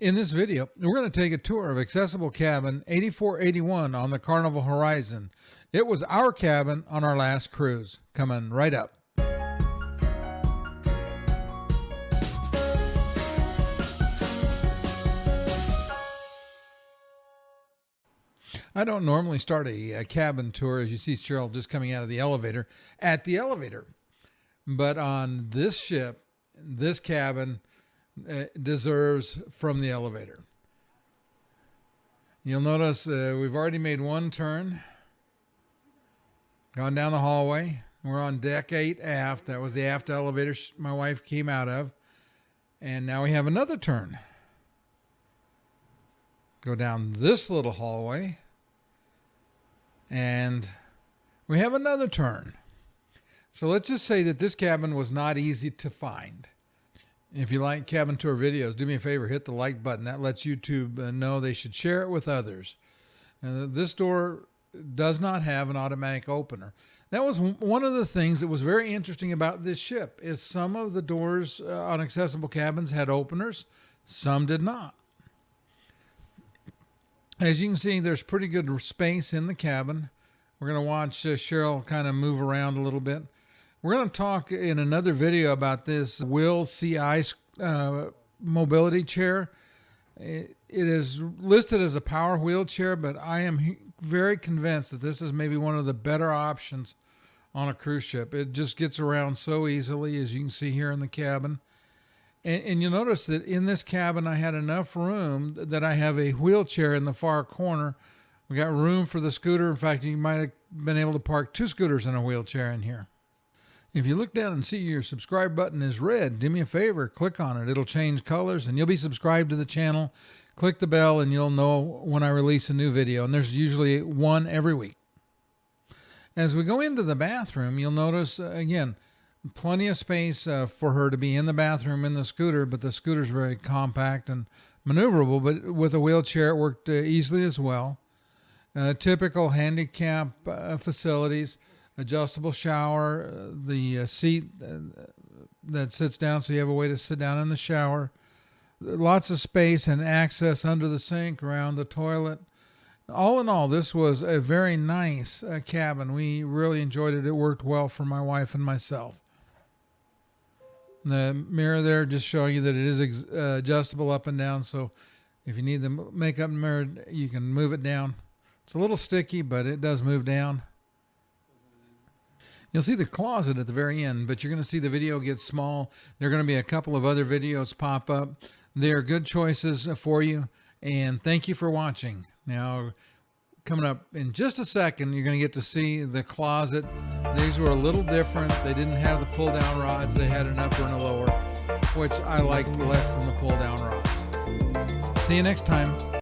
In this video, we're going to take a tour of Accessible Cabin 8481 on the Carnival Horizon. It was our cabin on our last cruise. Coming right up. I don't normally start a cabin tour, as you see Cheryl just coming out of the elevator, at the elevator. But on this ship, this cabin deserves from the elevator. You'll notice we've already made one turn, gone down the hallway. We're on deck 8 aft. That was the aft elevator my wife came out of. And now we have another turn. Go down this little hallway. And we have another turn. So let's just say that this cabin was not easy to find. If you like cabin tour videos, do me a favor, hit the like button. That lets YouTube know they should share it with others. This door does not have an automatic opener. That was one of the things that was very interesting about this ship, is some of the doors on accessible cabins had openers, some did not. As you can see, there's pretty good space in the cabin. We're going to watch Cheryl kind of move around a little bit. We're going to talk in another video about this Whill CI mobility chair. It is listed as a power wheelchair, but I am very convinced that this is maybe one of the better options on a cruise ship. It just gets around so easily, as you can see here in the cabin. And you'll notice that in this cabin, I had enough room that I have a wheelchair in the far corner. We got room for the scooter. In fact, you might have been able to park 2 scooters in a wheelchair in here. If you look down and see your subscribe button is red, do me a favor, click on it. It'll change colors and you'll be subscribed to the channel. Click the bell and you'll know when I release a new video. And there's usually one every week. As we go into the bathroom, you'll notice, again, plenty of space for her to be in the bathroom in the scooter, but the scooter's very compact and maneuverable, but with a wheelchair it worked easily as well. Typical handicap facilities, adjustable shower, the seat that sits down so you have a way to sit down in the shower. Lots of space and access under the sink, around the toilet. All in all, this was a very nice cabin. We really enjoyed it. It worked well for my wife and myself. The mirror there just showing you that it is adjustable up and down, so if you need the makeup mirror, you can move it down. It's a little sticky, but it does move down. You'll see the closet at the very end, but you're going to see the video get small. There are going to be a couple of other videos pop up. They're good choices for you, and thank you for watching. Now, coming up in just a second, you're going to get to see the closet. These were a little different. They didn't have the pull-down rods. They had an upper and a lower, which I liked less than the pull-down rods. See you next time.